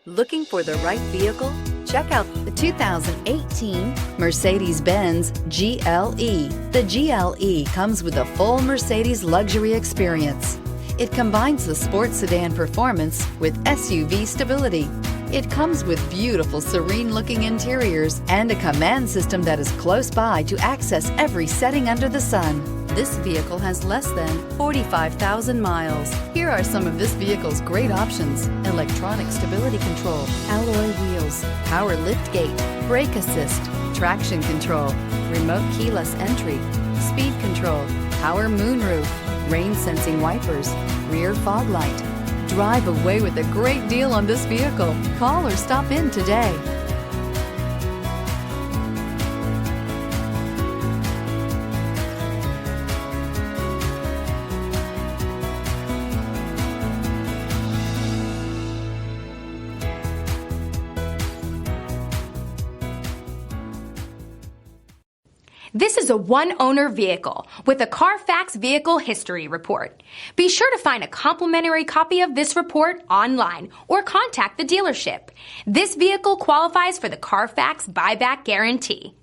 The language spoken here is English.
Looking for the right vehicle? Check out the 2018 Mercedes-Benz GLE. The GLE comes with a full Mercedes luxury experience. It combines the sports sedan performance with SUV stability. It comes with beautiful, serene-looking interiors and a command system that is close by to access every setting under the sun. This vehicle has less than 45,000 miles. Here are some of this vehicle's great options: electronic stability control, alloy wheels, power liftgate, brake assist, traction control, remote keyless entry, speed control, power moonroof, rain sensing wipers, rear fog light. Drive away with a great deal on this vehicle. Call or stop in today. This is a one-owner vehicle with a Carfax Vehicle History Report. Be sure to find a complimentary copy of this report online or contact the dealership. This vehicle qualifies for the Carfax Buyback Guarantee.